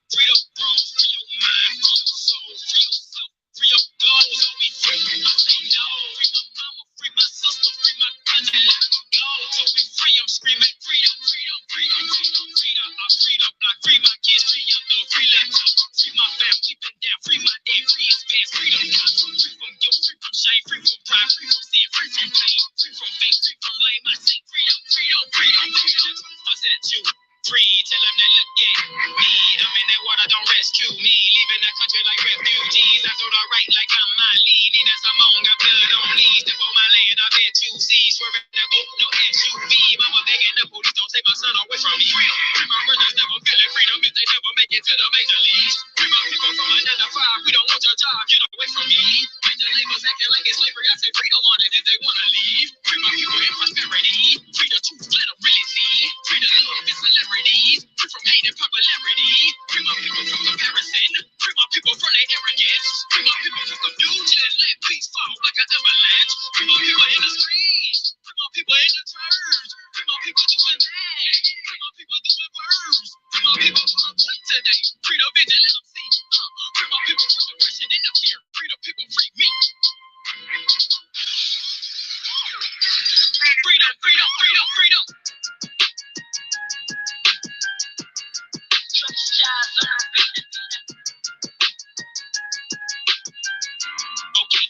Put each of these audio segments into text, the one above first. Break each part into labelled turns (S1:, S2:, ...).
S1: Freedom, bro, free your mind, free your soul, free yourself, free your goals. Are we free? I say no. Free my mama, free my sister, free my cousin. Let them go till we free. I'm screaming freedom, freedom, freedom, freedom, freedom. I free the block, free my kids, free your little, free laptop, free my family, been down, free my day, free his pants, freedom. Free from guilt, free from shame, free from pride, free from sin, free from pain, free from fake, free from lame. I say freedom, freedom, freedom, freedom. Was that you? Free, tell them to look at me. I'm in that water, don't rescue me. Leaving the country like refugees. I told her right like I'm my lead. And as I'm on, got blood on me. Step on my land, I bet you see. Swerving the boat, no SUV. Mama begging the police, don't take my son away from me. Free my brothers, never feeling freedom if they never make it to the major leagues. Free my people from a 9 to 5. We don't want your job, get away from me. Major labels acting like it's slavery. I say freedom on it if they want to leave. Free my people in prosperity. Free the truth, let them really see. Free the love and celebrities. Free from hate and popularity. Free my people from comparison. Free my people from their arrogance. Free my people from confusion. Let peace fall like an avalanche. Free my people in the streets. Free my people in the church. Free my people doing bad. Free my people doing worse. Free my people from the point today. Free the vision, let them see. Free my people from depression and the fear. Free the people, free me. Freedom, freedom, freedom, freedom. Okay.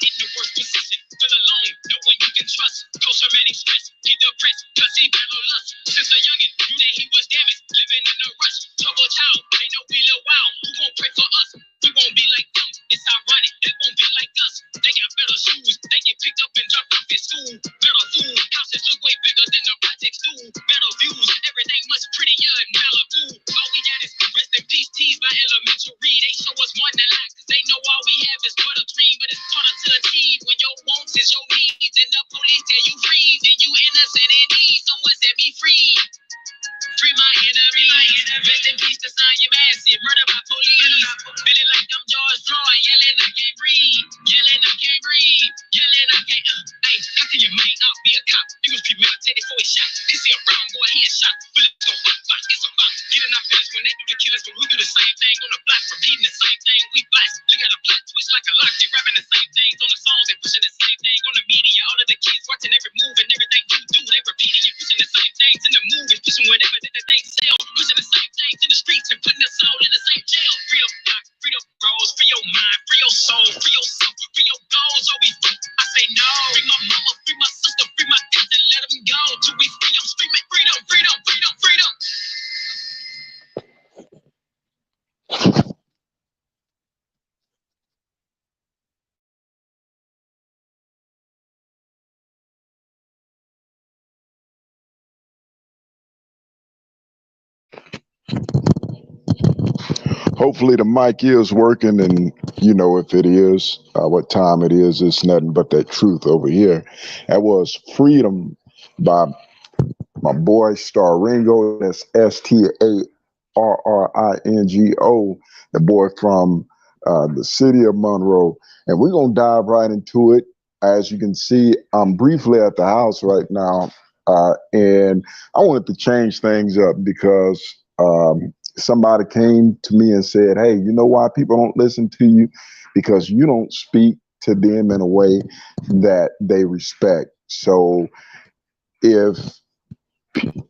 S1: In the worst position, feel alone, no one you can trust. Post-traumatic stress, he depressed, cause he battled lust. Since a youngin', knew that he was damaged, living in a rush. Troubled child, they know we live wild. Who gon' pray for us? We won't be like them. It's ironic, they won't be like us. They got better shoes, they get picked up and dropped off at school. Better food, houses look way bigger than the projects do. Better views, everything much prettier in Malibu. All we got is rest in peace teas by elementary. They show us more than a lot, cause they know all we have is but a dream. But it's harder to achieve when your wants is your needs. And the police tell you freeze, and you innocent and need someone set me free. Free my enemy. Rest in peace to Sonya Massive. Murder by police. Feeling like I'm George Floyd. Yelling I can't breathe. Yelling I can't breathe. Yelling I can't. Hey, how can your main out be a cop? He was premeditated for his shot. They see a brown boy, he is shot. Bullets go box, box. It's about getting our feelings when they do the killers, but we do the same thing on the block, repeating the same thing. We box. Look at a plot twist like a lock. They rapping the same things on the songs. They pushing the same thing on the media. All of the kids watching every move and everything you do. They repeating you, pushing the same things in the movies, pushing whatever that they sell, pushing the same things in the streets and putting us all in the same jail. Freedom blocks, freedom bros, free your mind, free your soul, free yourself, free your goals. Are we free? I say no. Free my mama, free my sister, free my cousin, let them go till we free. I'm screaming freedom, freedom, freedom, freedom.
S2: Hopefully the mic is working, and you know, if it is, what time it is, it's nothing but that truth over here. That was Freedom by my boy Star Ringo. That's STARRINGO, the boy from the city of Monroe. And we're gonna dive right into it. As you can see, I'm briefly at the house right now, and I wanted to change things up because somebody came to me and said, hey, you know why people don't listen to you? Because you don't speak to them in a way that they respect. So if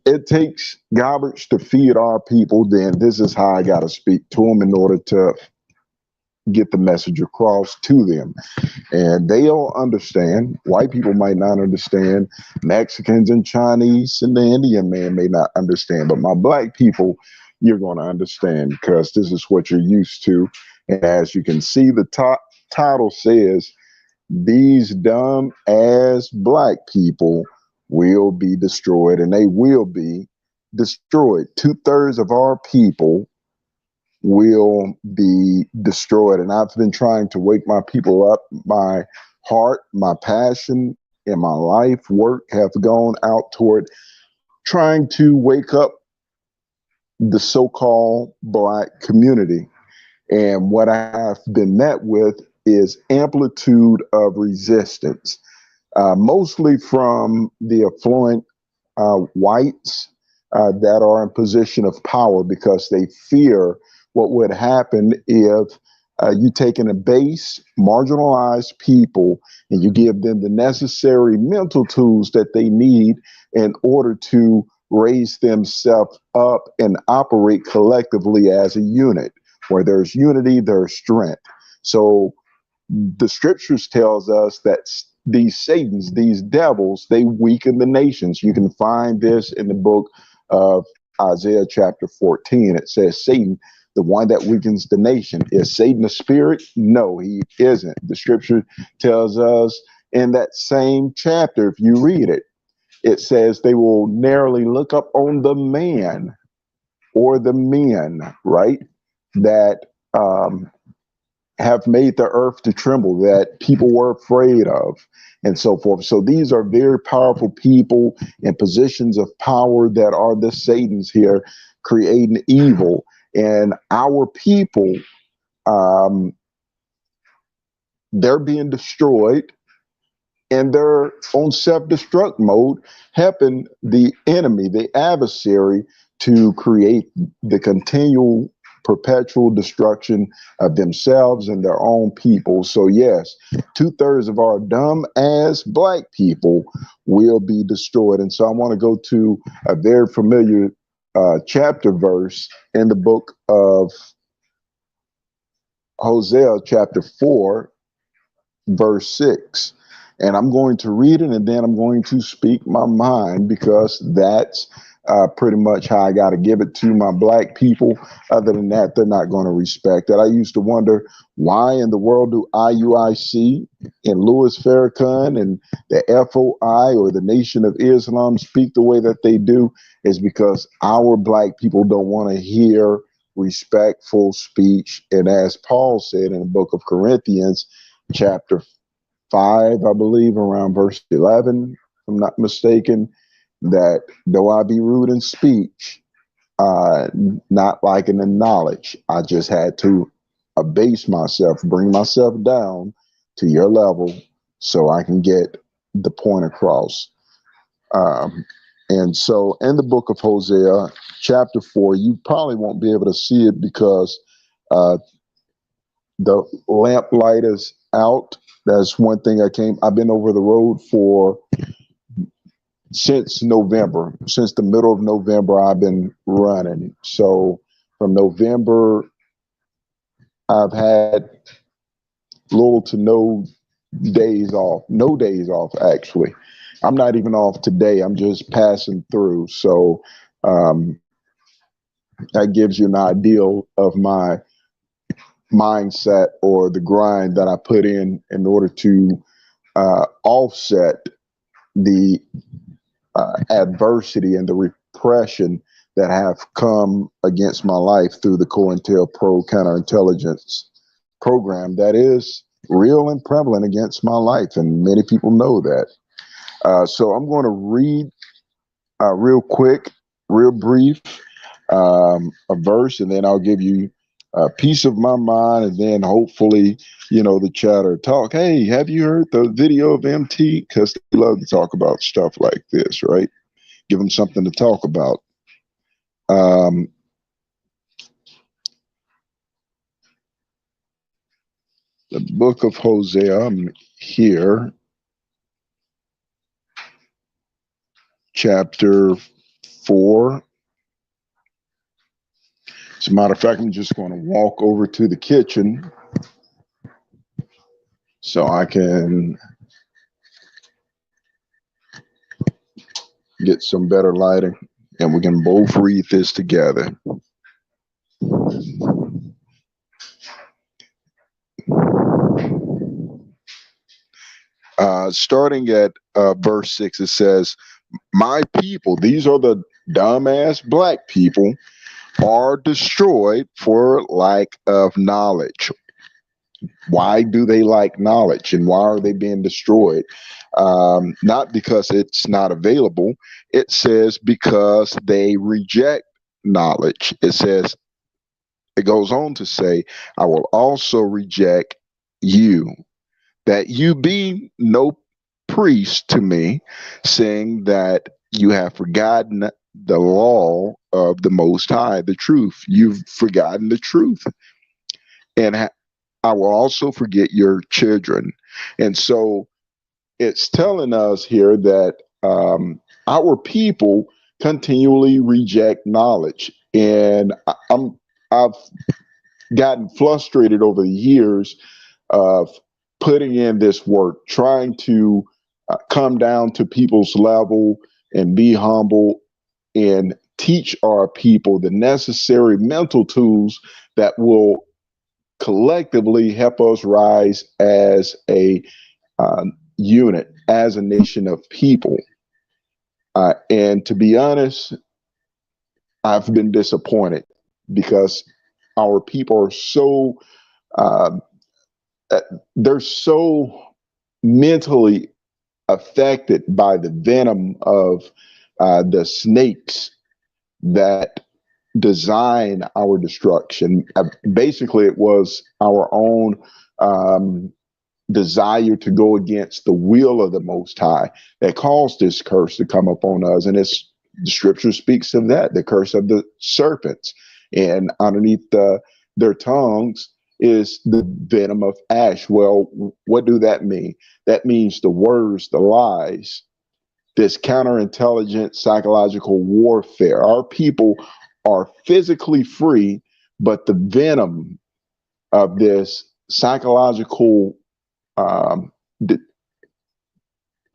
S2: it takes garbage to feed our people, then this is how I got to speak to them in order to get the message across to them. And they'll understand. White people might not understand. Mexicans and Chinese and the Indian man may not understand. But my black people, you're going to understand because this is what you're used to. And as you can see, the top title says, these dumb ass black people will be destroyed, and they will be destroyed. 2/3 of our people will be destroyed. And I've been trying to wake my people up. My heart, my passion, and my life work have gone out toward trying to wake up the so-called black community. And what I have been met with is amplitude of resistance, mostly from the affluent whites that are in position of power because they fear what would happen if you taking a base, marginalized people and you give them the necessary mental tools that they need in order to raise themselves up and operate collectively as a unit. Where there's unity, there's strength. So the scriptures tells us that these Satans, these devils, they weaken the nations. You can find this in the book of Isaiah chapter 14. It says Satan, the one that weakens the nation. Is Satan a spirit? No, he isn't. The scripture tells us in that same chapter, if you read it, it says they will narrowly look up on the man or the men, right? That have made the earth to tremble, that people were afraid of, and so forth. So these are very powerful people in positions of power that are the Satans here creating evil. And our people, they're being destroyed and they're on self-destruct mode, helping the enemy, the adversary, to create the continual perpetual destruction of themselves and their own people. So yes, 2/3 of our dumb-ass black people will be destroyed. And so I want to go to a very familiar chapter verse in the book of Hosea chapter 4, verse 6. And I'm going to read it and then I'm going to speak my mind because that's pretty much how I got to give it to my black people. Other than that, they're not going to respect it. I used to wonder why in the world do IUIC and Louis Farrakhan and the FOI or the Nation of Islam speak the way that they do. Is because our black people don't want to hear respectful speech. And as Paul said in the book of Corinthians, chapter 5, I believe, around verse 11, if I'm not mistaken, that though I be rude in speech, not liking in knowledge, I just had to abase myself, bring myself down to your level so I can get the point across. And so in the book of Hosea, chapter 4, you probably won't be able to see it because the lamp light is out. That's one thing I've been over the road since November. Since the middle of November, I've been running. So from November, I've had little to no days off. No days off, actually. I'm not even off today. I'm just passing through. So that gives you an idea of my mindset or the grind that I put in order to offset the adversity and the repression that have come against my life through the COINTELPRO counterintelligence program that is real and prevalent against my life, and many people know that. So I'm going to read real quick, real brief, a verse, and then I'll give you a piece of my mind, and then hopefully, the chatter talk. Hey, have you heard the video of MT? Because they love to talk about stuff like this, right? Give them something to talk about. The book of Hosea, I'm here, chapter 4. As a matter of fact, I'm just going to walk over to the kitchen so I can get some better lighting and we can both read this together. Starting at verse 6, it says, my people, these are the dumbass black people, are destroyed for lack of knowledge. Why do they lack knowledge and why are they being destroyed? Not because it's not available. It says because they reject knowledge. It goes on to say, I will also reject you, that you be no priest to me, saying that you have forgotten the law of the Most High, the truth. You've forgotten the truth. And I will also forget your children. And so it's telling us here that our people continually reject knowledge. And I've gotten frustrated over the years of putting in this work, trying to come down to people's level and be humble and teach our people the necessary mental tools that will collectively help us rise as a unit, as a nation of people. And to be honest, I've been disappointed because our people are so uh, they're so mentally affected by the venom of the snakes that design our destruction. Basically, it was our own desire to go against the will of the Most High that caused this curse to come upon us. And it's the scripture speaks of that, the curse of the serpents. And underneath their tongues is the venom of ash. Well, what do that mean? That means the words, the lies, this counterintelligence, psychological warfare. Our people are physically free, but the venom of this psychological um,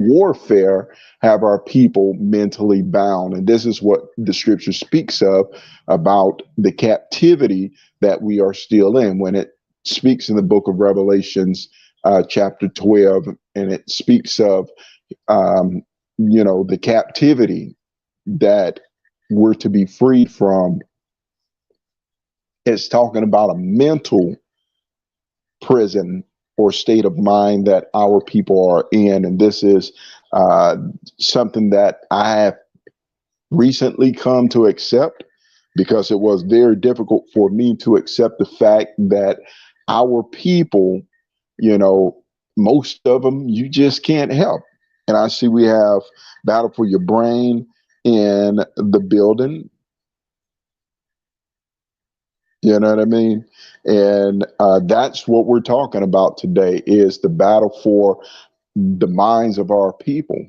S2: warfare have our people mentally bound. And this is what the scripture speaks of about the captivity that we are still in when it speaks in the book of Revelations, chapter 12, and it speaks of, the captivity that we're to be freed from. It's talking about a mental prison or state of mind that our people are in. And this is something that I have recently come to accept because it was very difficult for me to accept the fact that our people, most of them, you just can't help. And I see we have Battle for Your Brain in the building. You know what I mean? And that's what we're talking about today is the battle for the minds of our people.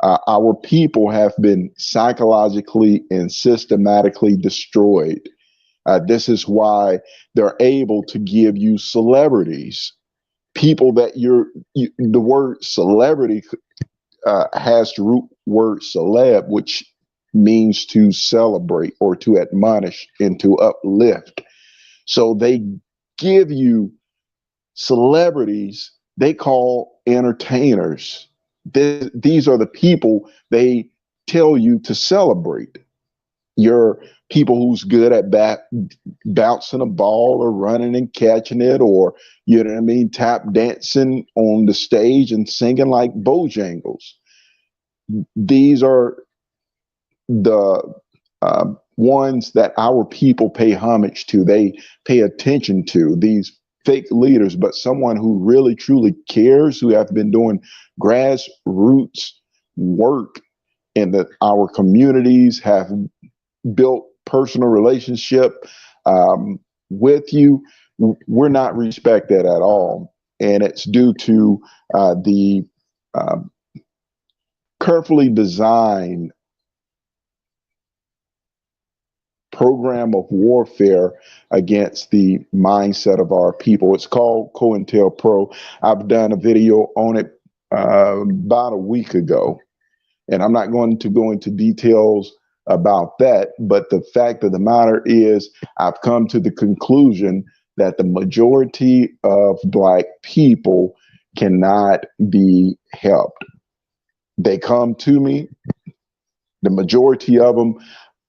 S2: Our people have been psychologically and systematically destroyed. This is why they're able to give you celebrities, people that the word celebrity has the root word celeb, which means to celebrate or to admonish and to uplift. So they give you celebrities they call entertainers. These are the people they tell you to celebrate. Your people who's good at bouncing a ball or running and catching it, or, you know what I mean, tap dancing on the stage and singing like Bojangles. These are the ones that our people pay homage to. They pay attention to these fake leaders, but someone who really truly cares, who have been doing grassroots work in our communities, have built personal relationship with you. We're not respected at all. And it's due to the carefully designed program of warfare against the mindset of our people. It's called COINTELPRO. I've done a video on it about a week ago, and I'm not going to go into details about that, but the fact of the matter is I've come to the conclusion that the majority of Black people cannot be helped. They come to me, the majority of them,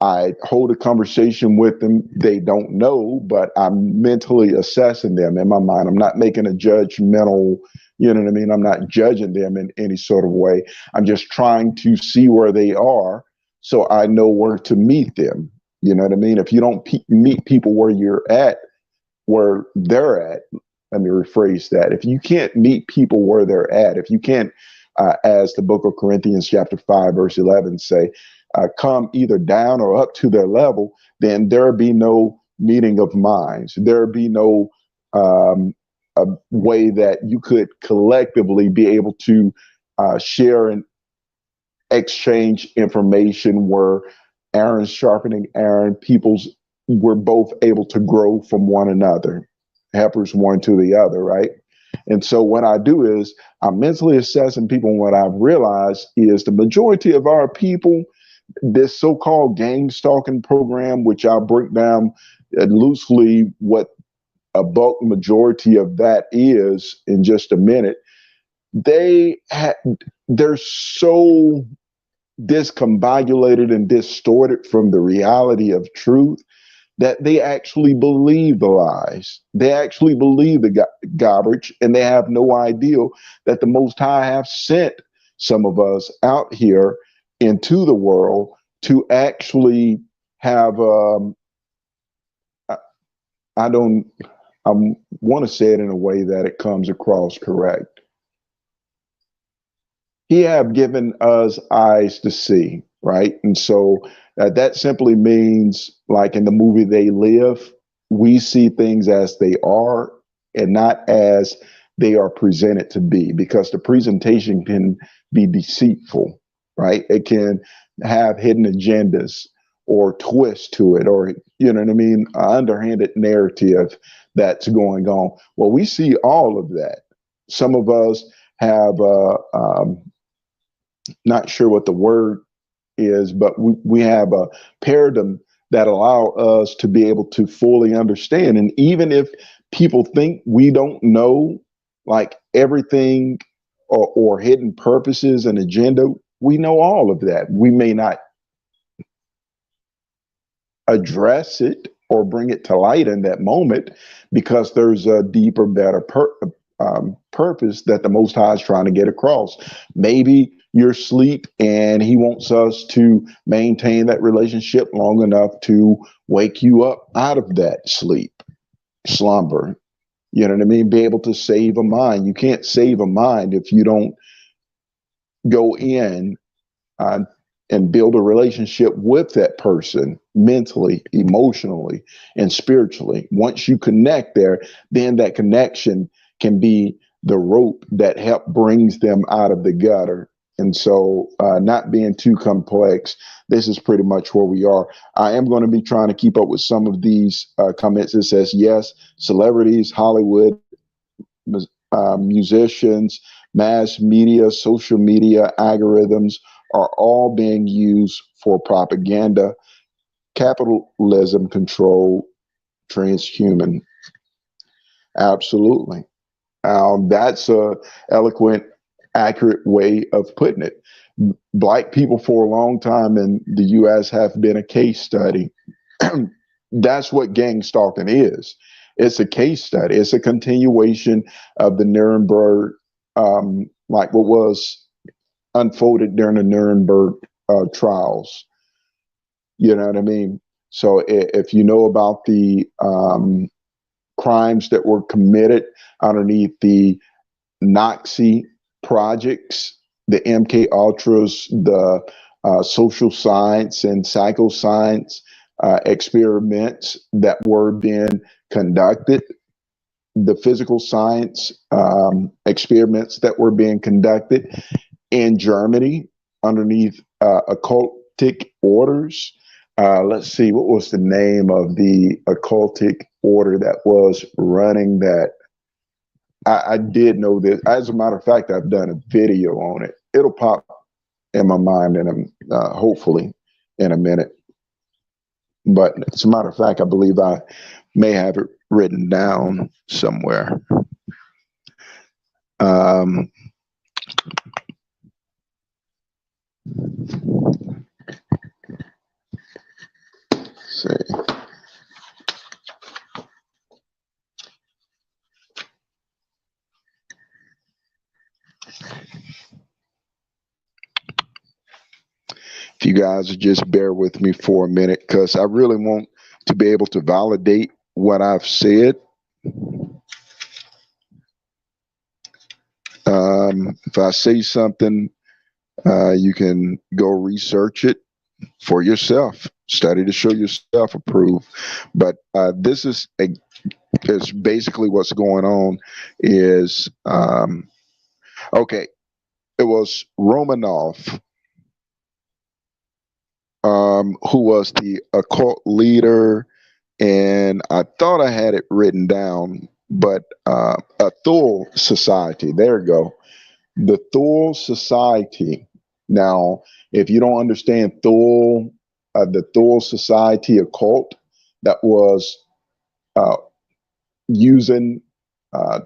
S2: I hold a conversation with them. They don't know, but I'm mentally assessing them in my mind. I'm not making a judgmental, you know what I mean? I'm not judging them in any sort of way. I'm just trying to see where they are so I know where to meet them. You know what I mean? If you don't meet people where they're at, let me rephrase that. If you can't meet people where they're at, if you can't, as the book of Corinthians chapter 5, verse 11 say, come either down or up to their level, then there be no meeting of minds. There be no a way that you could collectively be able to share and exchange information where Aaron's sharpening Aaron, people's we're both able to grow from one another, helpers one to the other, right? And so what I do is I'm mentally assessing people. And what I've realized is the majority of our people, this so-called gang stalking program, which I'll break down loosely what a bulk majority of that is in just a minute, they're so discombobulated and distorted from the reality of truth that they actually believe the lies. They actually believe the garbage, and they have no idea that the Most High have sent some of us out here into the world to actually have, I want to say it in a way that it comes across correct. He have given us eyes to see, right? And so that simply means, like in the movie They Live, we see things as they are and not as they are presented to be, because the presentation can be deceitful, right? It can have hidden agendas or twist to it, or, you know what I mean, an underhanded narrative that's going on. Well, we see all of that. Some of us have not sure what the word is, but we have a paradigm that allow us to be able to fully understand. And even if people think we don't know, like everything or hidden purposes and agenda, we know all of that. We may not address it or bring it to light in that moment because there's a deeper, better purpose that the Most High is trying to get across. Maybe you're asleep and he wants us to maintain that relationship long enough to wake you up out of that slumber. You know what I mean? Be able to save a mind. You can't save a mind if you don't go in and build a relationship with that person mentally, emotionally, and spiritually. Once you connect there, then that connection can be the rope that help brings them out of the gutter. And so not being too complex, this is pretty much where we are. I am going to be trying to keep up with some of these comments. It says, yes, celebrities, Hollywood, musicians, mass media, social media, algorithms are all being used for propaganda, capitalism, control, transhuman. Absolutely. That's a eloquent, accurate way of putting it. Black people for a long time in the U.S. have been a case study. That's what gangstalking is. It's a case study. It's a continuation of the Nuremberg, like what was unfolded during the Nuremberg trials. You know what I mean? So if you know about the crimes that were committed underneath the Nazi projects, the MK Ultras, the social science and psychoscience experiments that were being conducted, the physical science experiments that were being conducted in Germany underneath occultic orders. Let's see, what was the name of the occultic order that was running that? I did know this. As a matter of fact, I've done a video on it. It'll pop in my mind in hopefully in a minute. But as a matter of fact, I believe I may have it written down somewhere. See. If you guys would just bear with me for a minute, because I really want to be able to validate what I've said. If I say something, you can go research it for yourself. Study to show yourself approved. But is basically what's going on is okay. It was Romanov, who was the occult leader, and I thought I had it written down, but a Thule Society. There you go. The Thule Society. Now, if you don't understand Thule, the Thule Society occult, that was uh, using uh,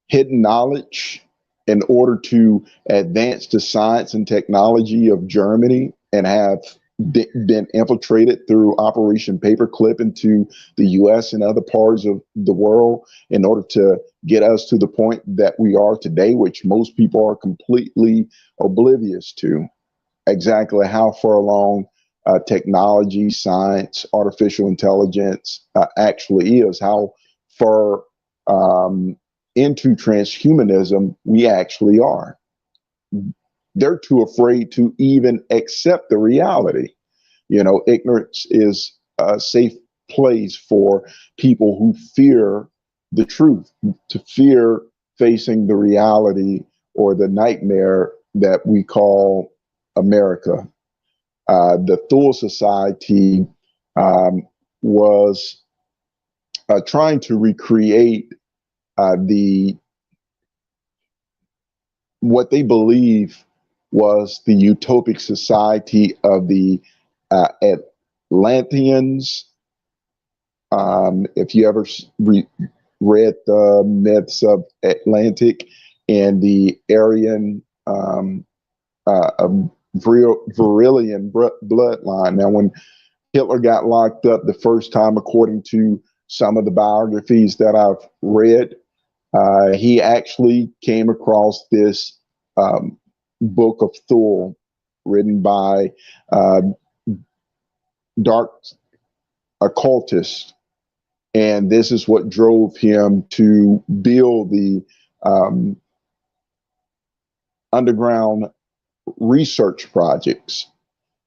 S2: hidden knowledge in order to advance the science and technology of Germany and have been infiltrated through Operation Paperclip into the US and other parts of the world in order to get us to the point that we are today, which most people are completely oblivious to exactly how far along technology, science, artificial intelligence actually is, how far into transhumanism we actually are. They're too afraid to even accept the reality. You know, ignorance is a safe place for people who fear the truth, to fear facing the reality or the nightmare that we call America. The Thule Society was trying to recreate the what they believe was the utopic society of the Atlanteans. If you ever read the myths of Atlantic and the Aryan Varillian bloodline. Now, when Hitler got locked up the first time, according to some of the biographies that I've read, he actually came across this book of Thule written by dark occultists. And this is what drove him to build the underground research projects,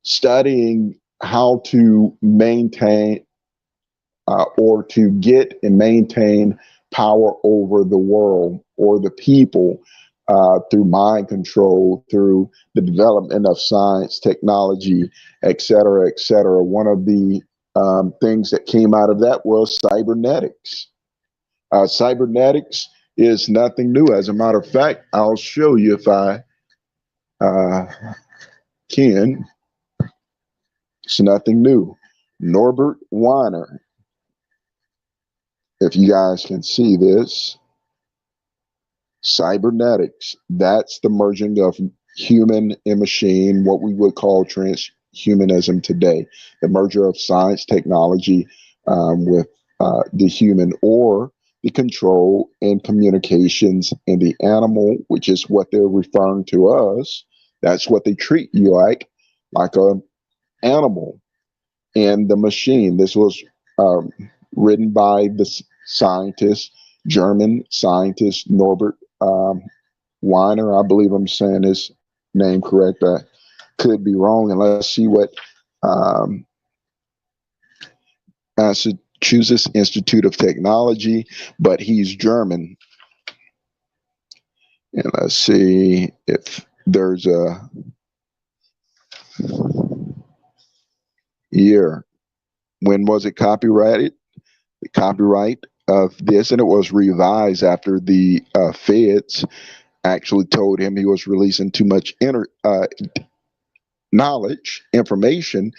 S2: studying how to maintain or to get and maintain power over the world or the people through mind control, through the development of science, technology, et cetera, et cetera. One of the things that came out of that was cybernetics. Cybernetics is nothing new. As a matter of fact, I'll show you if I can. It's nothing new. Norbert Weiner, if you guys can see this, cybernetics, that's the merging of human and machine, what we would call transhumanism today, the merger of science, technology with the human, or the control and communications in the animal, which is what they're referring to us. That's what they treat you like an animal, and the machine. This was written by the scientist, German scientist Norbert Weiner. I believe I'm saying his name correct. I could be wrong, and let's see what Massachusetts Institute of Technology, but he's German. And let's see if there's a year. When was it copyrighted? The copyright of this, and it was revised after the feds actually told him he was releasing too much knowledge, information,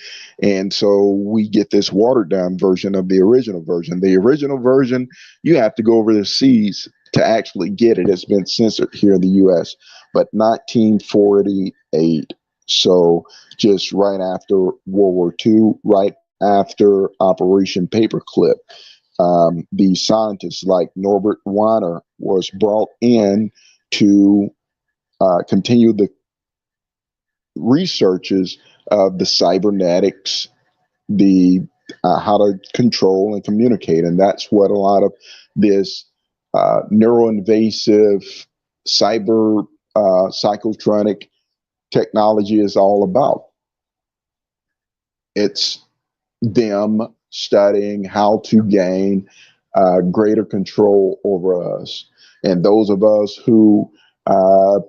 S2: and so we get this watered down version of the original version. The original version, you have to go over the seas to actually get it. It's been censored here in the U.S., but 1948. So just right after World War II, right after Operation Paperclip, the scientists like Norbert Weiner was brought in to continue the researches of the cybernetics, the how to control and communicate, and that's what a lot of this neuroinvasive cyber psychotronic technology is all about. it's them studying how to gain greater control over us. And those of us who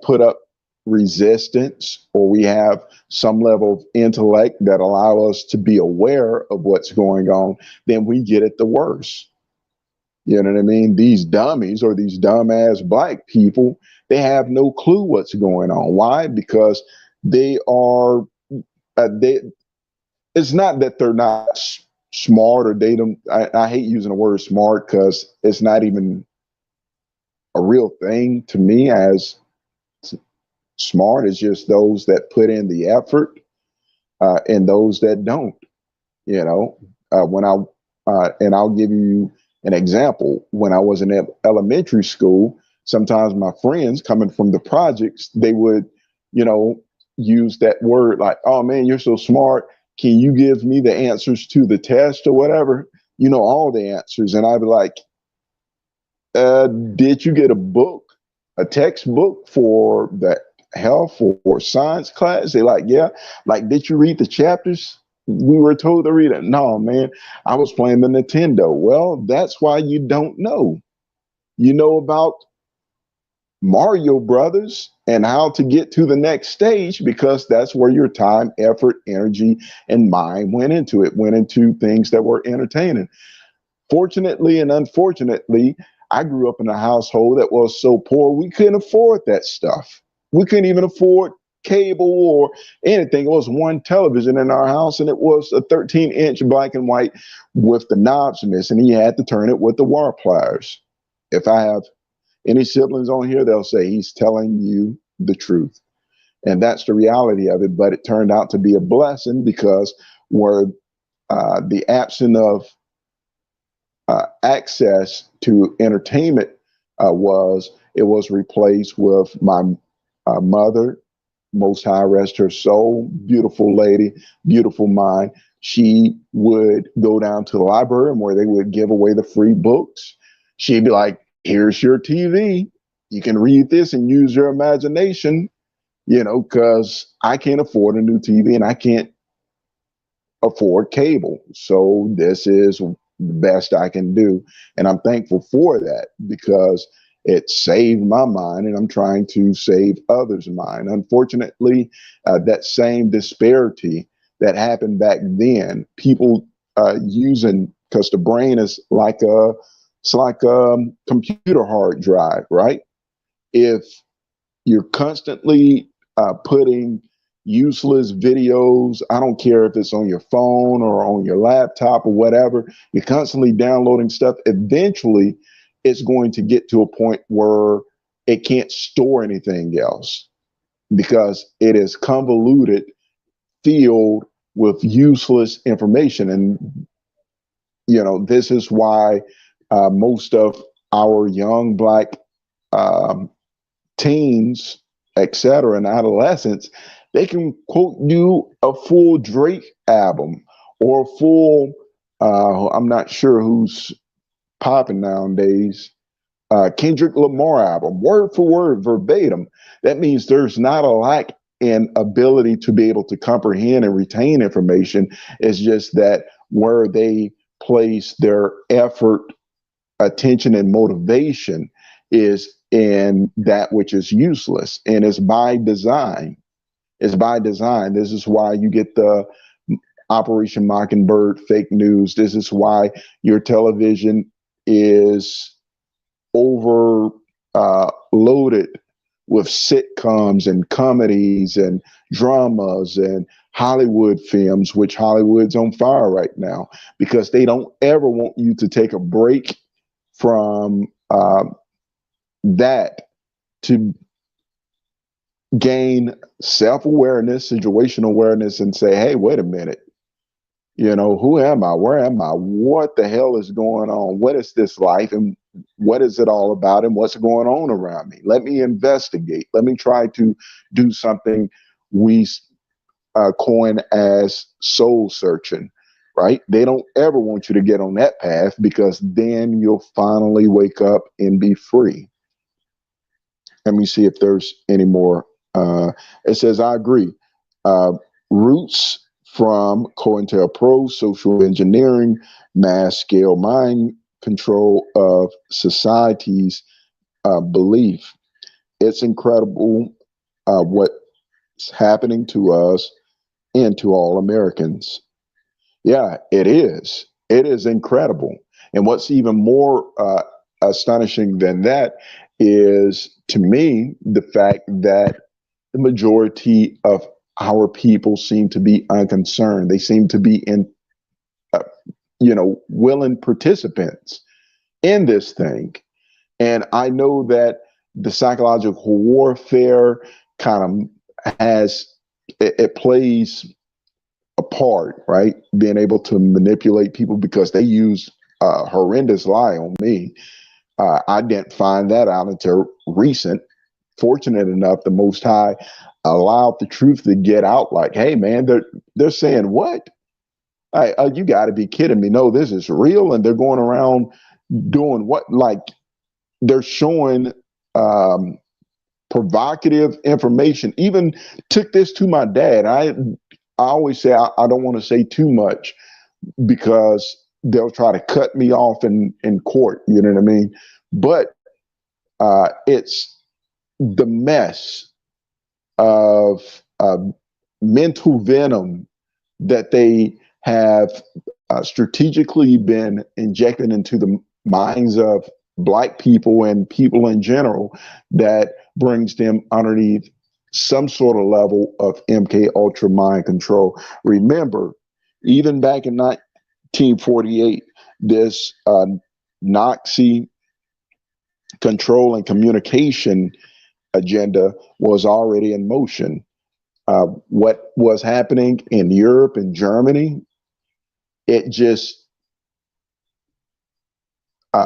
S2: put up resistance, or we have some level of intellect that allow us to be aware of what's going on, then we get it the worst. You know what I mean? These dummies, or these dumbass black people, they have no clue what's going on. Why? Because they are, they, it's not that they're not smart, or they don't, I hate using the word smart because it's not even a real thing to me. As smart is just those that put in the effort, and those that don't. You know, when I and I'll give you an example. When I was in elementary school, sometimes my friends coming from the projects, they would, you know, use that word like, "Oh man, you're so smart. Can you give me the answers to the test or whatever? You know all the answers." And I'd be like, "Did you get a book, a textbook for the health or science class?" They're like, "Yeah." Like, "Did you read the chapters we were told to read it?" "No, man, I was playing the Nintendo." Well, that's why you don't know. You know about Mario Brothers and how to get to the next stage because that's where your time, effort, energy, and mind went into it, went into things that were entertaining. Fortunately and unfortunately, I grew up in a household that was so poor we couldn't afford that stuff. We couldn't even afford cable or anything. It was one television in our house, and it was a 13-inch black and white with the knobs missing. You had to turn it with the wire pliers. If I have any siblings on here, they'll say he's telling you the truth. And that's the reality of it. But it turned out to be a blessing because where the absence of access to entertainment it was replaced with my mother, most high rest her soul, beautiful lady, beautiful mind. She would go down to the library where they would give away the free books. She'd be like, "Here's your TV. You can read this and use your imagination," you know, because I can't afford a new TV and I can't afford cable. So this is the best I can do. And I'm thankful for that because it saved my mind and I'm trying to save others' mind. Unfortunately, that same disparity that happened back then, people using, because the brain is like it's like a computer hard drive, right? If you're constantly putting useless videos, I don't care if it's on your phone or on your laptop or whatever, you're constantly downloading stuff. Eventually, it's going to get to a point where it can't store anything else because it is convoluted, filled with useless information. And, you know, this is why most of our young Black um, teens, etc., and adolescents, they can quote you a full Drake album or a full, I'm not sure who's popping nowadays, Kendrick Lamar album, word for word, verbatim. That means there's not a lack in ability to be able to comprehend and retain information. It's just that where they place their effort, attention, and motivation is in that which is useless, and it's by design. It's by design. This is why you get the Operation Mockingbird fake news. This is why your television is over loaded with sitcoms and comedies and dramas and Hollywood films, which Hollywood's on fire right now because they don't ever want you to take a break from that to gain self-awareness, situational awareness, and say, "Hey, wait a minute. You know, who am I? Where am I? What the hell is going on? What is this life? And what is it all about? And what's going on around me? Let me investigate. Let me try to do something we coin as soul searching," right? They don't ever want you to get on that path because then you'll finally wake up and be free. Let me see if there's any more. It says, "I agree. Uh, Roots from COINTELPRO, social engineering, mass scale mind control of society's belief. It's incredible what's happening to us and to all Americans. Yeah, it is. It is incredible. And what's even more astonishing than that is, to me, the fact that the majority of our people seem to be unconcerned. They seem to be uh, willing participants in this thing. And I know that the psychological warfare kind of it plays a part, right? Being able to manipulate people because they use a horrendous lie on me. I didn't find that out until recent. Fortunate enough, the Most High allowed the truth to get out. Like, hey, man, they're saying what? You got to be kidding me! No, this is real, and they're going around doing what? Like, they're showing provocative information. Even took this to my dad. I always say I don't want to say too much because they'll try to cut me off in court. You know what I mean? But it's the mess of mental venom that they have strategically been injected into the minds of Black people and people in general that brings them underneath some sort of level of MK Ultra mind control. Remember, even back in 1948, this Nazi control and communication agenda was already in motion. What was happening in Europe and Germany, it just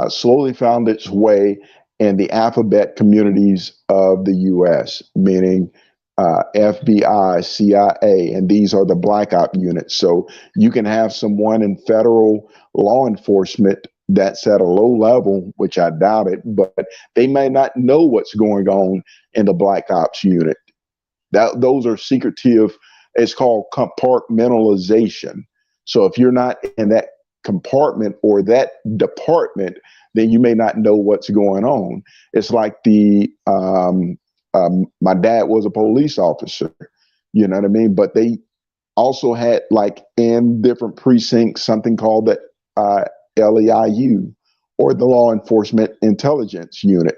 S2: slowly found its way in the alphabet communities of the U.S., meaning FBI, CIA, and these are the black op units. So you can have someone in federal law enforcement that's at a low level, which I doubt it, but they may not know what's going on in the black ops unit. Those are secretive. It's called compartmentalization. So if you're not in that compartment or that department, then you may not know what's going on. It's like my dad was a police officer, you know what I mean? But they also had, like, in different precincts, something called the LEIU, or the Law Enforcement Intelligence Unit.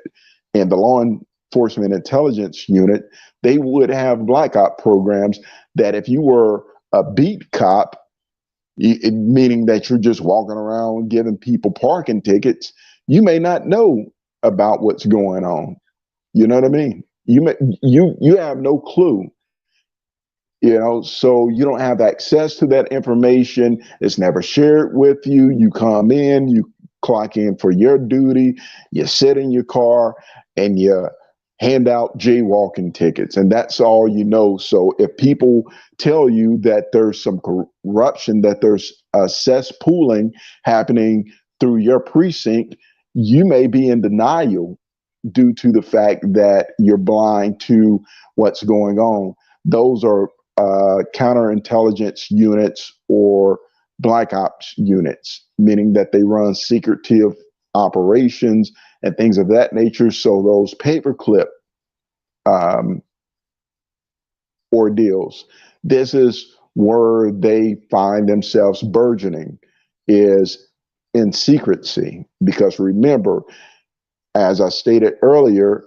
S2: And the Law Enforcement Intelligence Unit, they would have black op programs that if you were a beat cop, meaning that you're just walking around giving people parking tickets, you may not know about what's going on. You know what I mean? You have no clue. So you don't have access to that information. It's never shared with you. You come in, you clock in for your duty, you sit in your car, and you hand out jaywalking tickets, and that's all you know. So if people tell you that there's some corruption, that there's cesspooling happening through your precinct, you may be in denial due to the fact that you're blind to what's going on. Those are counterintelligence units or black ops units, meaning that they run secretive operations and things of that nature. So those paperclip ordeals, this is where they find themselves burgeoning, is in secrecy. Because remember, as I stated earlier,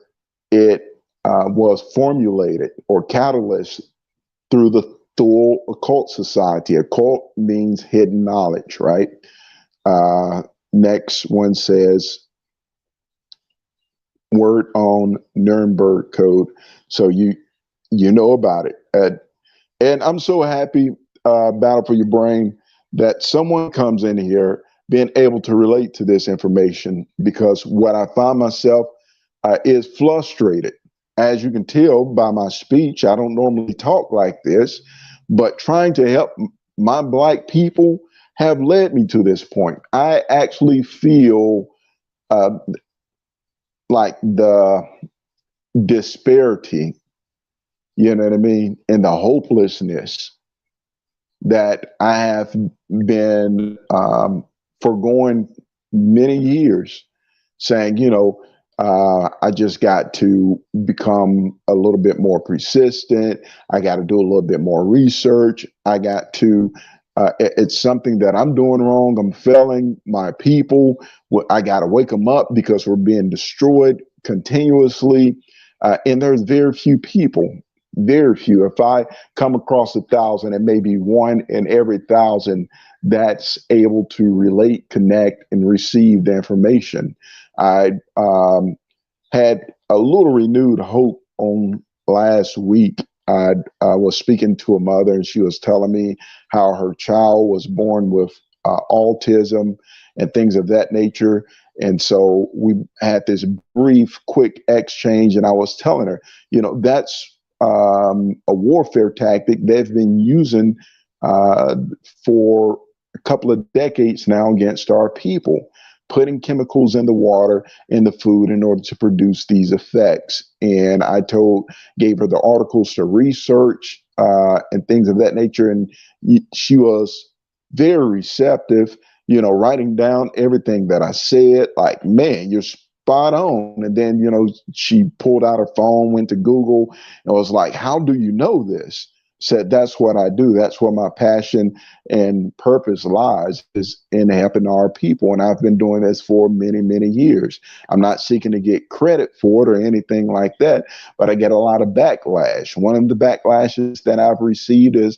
S2: it was formulated or catalyzed through the Thule Occult Society. Occult means hidden knowledge, right? Next one says word on Nuremberg Code. So you know about it. And I'm so happy, Battle for Your Brain, that someone comes in here being able to relate to this information, because what I find myself is frustrated. As you can tell by my speech, I don't normally talk like this, but trying to help my Black people have led me to this point. I actually feel like the disparity, you know what I mean, and the hopelessness that I have been foregoing many years, saying, I just got to become a little bit more persistent. I got to do a little bit more research. I got to, it's something that I'm doing wrong. I'm failing my people. I got to wake them up because we're being destroyed continuously. And there's very few people, very few. If I come across 1,000, it may be one in every 1,000 that's able to relate, connect, and receive the information. I had a little renewed hope on last week. I was speaking to a mother, and she was telling me how her child was born with autism and things of that nature. And so we had this brief, quick exchange, and I was telling her, that's a warfare tactic they've been using for a couple of decades now against our people, putting chemicals in the water, in the food in order to produce these effects. And I gave her the articles to research and things of that nature. And she was very receptive, writing down everything that I said, like, man, you're spot on. And then, she pulled out her phone, went to Google, and was like, how do you know this? Said, that's what I do. That's where my passion and purpose lies, is in helping our people. And I've been doing this for many, many years. I'm not seeking to get credit for it or anything like that, but I get a lot of backlash. One of the backlashes that I've received is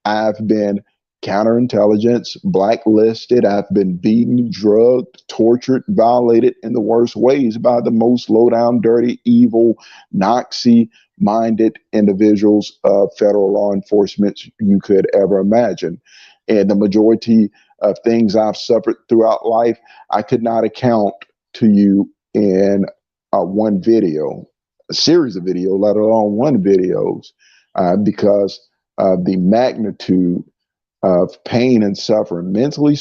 S2: I've been counterintelligence, blacklisted. I've been beaten, drugged, tortured, violated in the worst ways by the most low down, dirty, evil, Nazi-minded individuals of federal law enforcement you could ever imagine. And the majority of things I've suffered throughout life, I could not account to you in one video, a series of videos, let alone one videos, because of the magnitude of pain and suffering, mentally,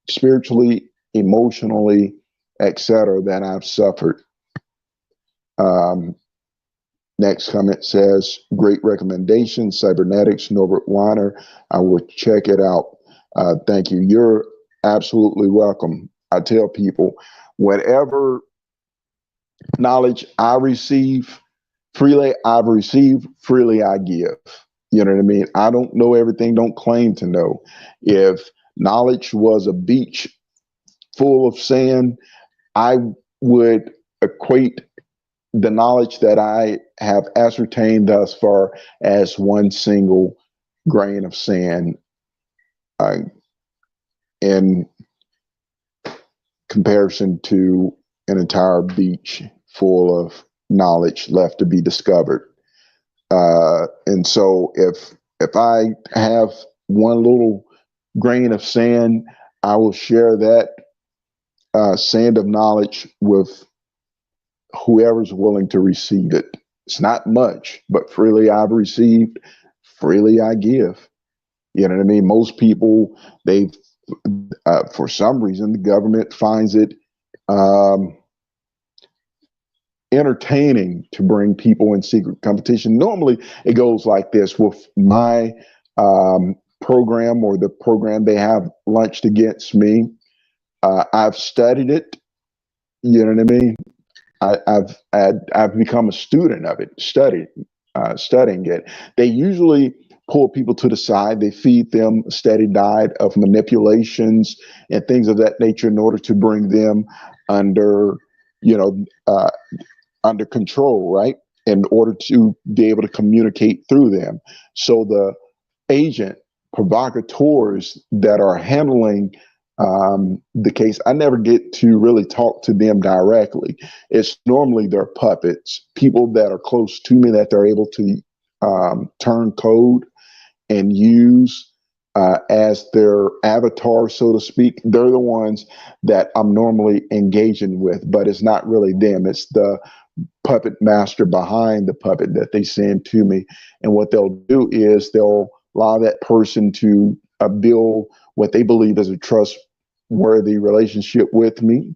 S2: spiritually, emotionally, etc., that I've suffered. Next comment says, great recommendation, Cybernetics, Norbert Weiner. I will check it out. Thank you. You're absolutely welcome. I tell people, whatever knowledge I receive freely, I've received, freely I give. You know what I mean? I don't know everything, don't claim to know. If knowledge was a beach full of sand, I would equate the knowledge that I have ascertained thus far as one single grain of sand in comparison to an entire beach full of knowledge left to be discovered. And so if I have one little grain of sand, I will share that sand of knowledge with whoever's willing to receive it. It's not much, but freely I've received, freely I give. You know what I mean? Most people, for some reason, the government finds it entertaining to bring people in secret competition. Normally it goes like this with my program, or the program they have launched against me. I've studied it. You know what I mean? I've become a student of it, studying it. They usually pull people to the side. They feed them a steady diet of manipulations and things of that nature in order to bring them under, under control, right? In order to be able to communicate through them. So the agent provocateurs that are handling the case, I never get to really talk to them directly. It's normally their puppets, people that are close to me that they're able to turn code and use as their avatar, so to speak. They're the ones that I'm normally engaging with, but it's not really them. It's the puppet master behind the puppet that they send to me. And what they'll do is they'll allow that person to build what they believe is a trustworthy relationship with me,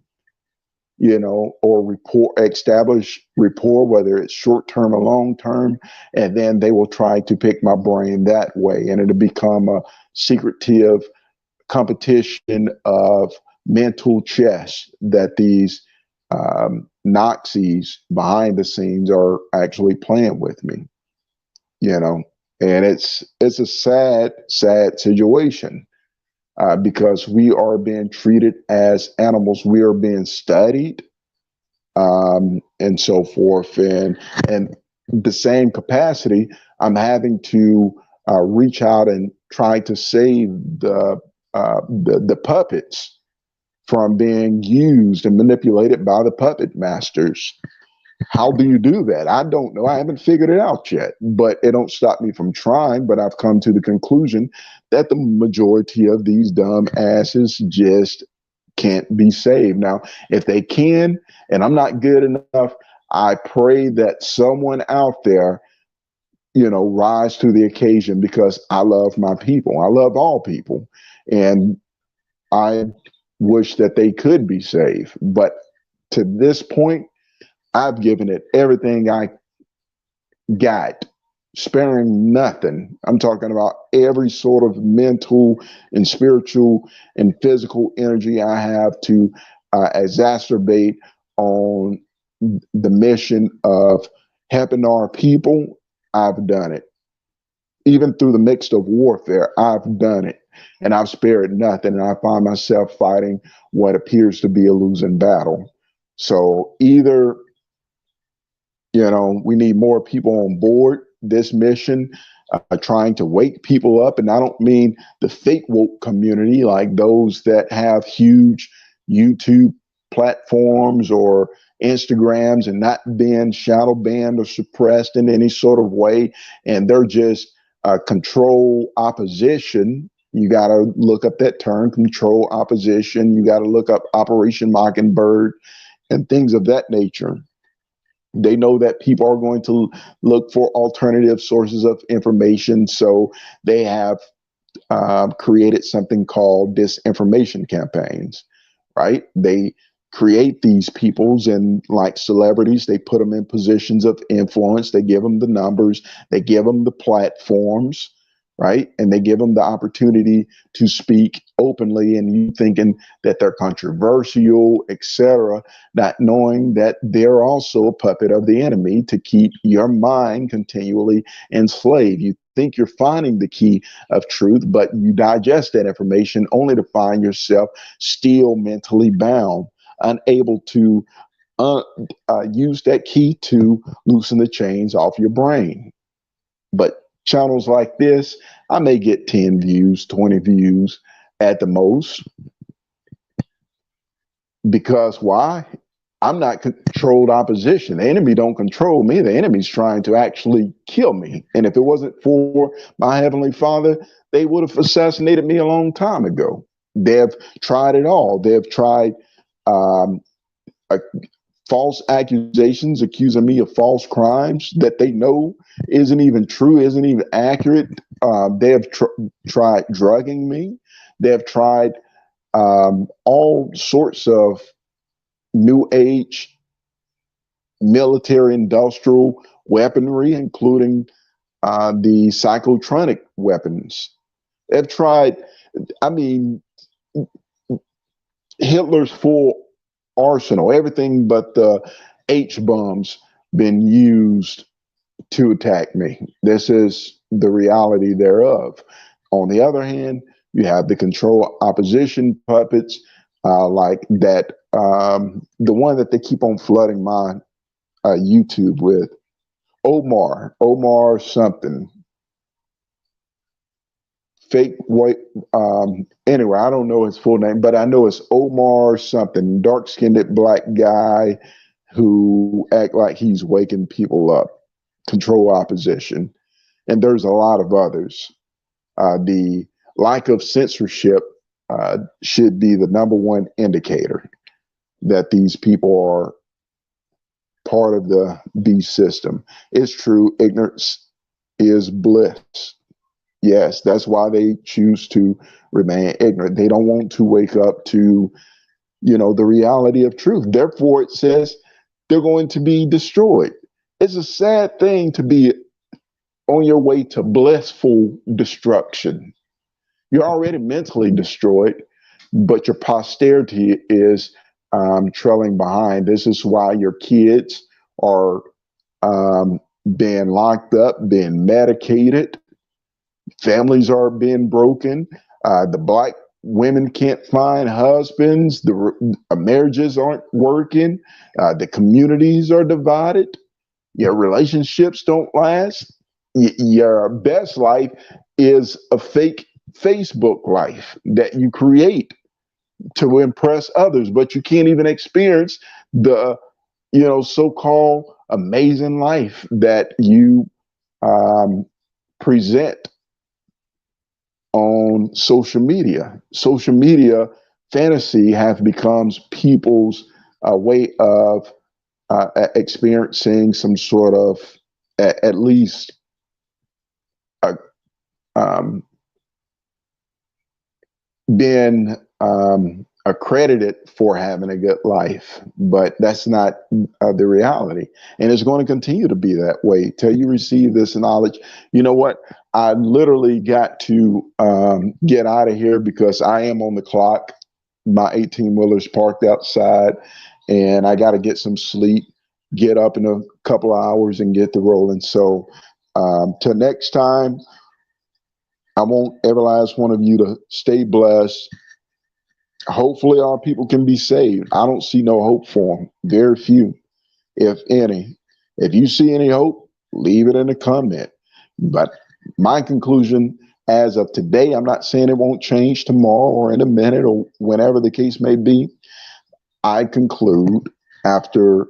S2: or establish rapport, whether it's short-term or long-term, and then they will try to pick my brain that way. And it'll become a secretive competition of mental chess that these Nazis behind the scenes are actually playing with me, you know, and it's a sad, sad situation because we are being treated as animals. We are being studied and so forth, and the same capacity, I'm having to reach out and try to save the puppets from being used and manipulated by the puppet masters. How do you do that? I don't know. I haven't figured it out yet, but it don't stop me from trying. But I've come to the conclusion that the majority of these dumb asses just can't be saved. Now, if they can, and I'm not good enough, I pray that someone out there, you know, rise to the occasion, because I love my people. I love all people. And I wish that they could be saved. But to this point, I've given it everything I got, sparing nothing. I'm talking about every sort of mental and spiritual and physical energy I have to exacerbate on the mission of helping our people. I've done it. Even through the mix of warfare, I've done it. And I've spared nothing. And I find myself fighting what appears to be a losing battle. So either, you know, we need more people on board this mission, trying to wake people up. And I don't mean the fake woke community, like those that have huge YouTube platforms or Instagrams and not being shadow banned or suppressed in any sort of way. And they're just control opposition. You got to look up that term, control opposition. You got to look up Operation Mockingbird and things of that nature. They know that people are going to look for alternative sources of information. So they have created something called disinformation campaigns, right? They create these peoples, and like celebrities, they put them in positions of influence. They give them the numbers, they give them the platforms, right? And they give them the opportunity to speak openly, and you thinking that they're controversial, etc., not knowing that they're also a puppet of the enemy to keep your mind continually enslaved. You think you're finding the key of truth, but you digest that information only to find yourself still mentally bound, unable to use that key to loosen the chains off your brain. But channels like this, I may get 10 views, 20 views at the most. Because why? I'm not controlled opposition. The enemy don't control me. The enemy's trying to actually kill me. And if it wasn't for my Heavenly Father, they would have assassinated me a long time ago. They've tried it all. They've tried false accusations, accusing me of false crimes that they know isn't even true, isn't even accurate. They have tried drugging me. They have tried all sorts of new age military industrial weaponry, including the psychotronic weapons. They've tried, I mean, Hitler's full arsenal, everything but the H bombs been used to attack me. This is the reality thereof. On the other hand, you have the control opposition puppets, like that, the one that they keep on flooding my YouTube with, Omar something. Fake white, anyway, I don't know his full name, but I know it's Omar something, dark-skinned black guy who act like he's waking people up, control opposition. And there's a lot of others. The lack of censorship should be the number one indicator that these people are part of the beast system. It's true, ignorance is bliss. Yes, that's why they choose to remain ignorant. They don't want to wake up to, you know, the reality of truth. Therefore, it says they're going to be destroyed. It's a sad thing to be on your way to blissful destruction. You're already mentally destroyed, but your posterity is trailing behind. This is why your kids are being locked up, being medicated. Families are being broken. The black women can't find husbands. The marriages aren't working. The communities are divided. Your relationships don't last. Your best life is a fake Facebook life that you create to impress others, but you can't even experience the so-called amazing life that you present on social media. Social media fantasy have becomes people's way of experiencing some sort of at least a, um, being accredited for having a good life, but that's not the reality, and it's going to continue to be that way till you receive this knowledge. You know what? I literally got to get out of here because I am on the clock. My 18-wheeler's parked outside, and I got to get some sleep, get up in a couple of hours, and get to rolling. So till next time, I want every last one of you to stay blessed. Hopefully our people can be saved. I don't see no hope for them. Very few, if any. If you see any hope, leave it in the comment. But my conclusion as of today, I'm not saying it won't change tomorrow or in a minute or whenever the case may be. I conclude after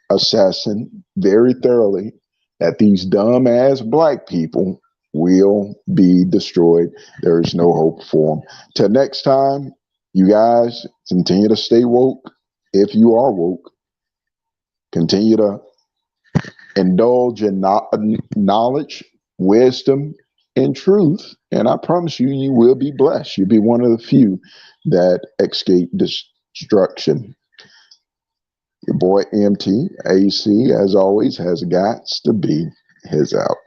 S2: assessing very thoroughly that these dumb-ass black people will be destroyed. There is no hope for them. Till next time, you guys continue to stay woke. If you are woke, continue to indulge in knowledge, wisdom, and truth. And I promise you, you will be blessed. You'll be one of the few that escape destruction. Your boy MTAC, as always, has got to be his out.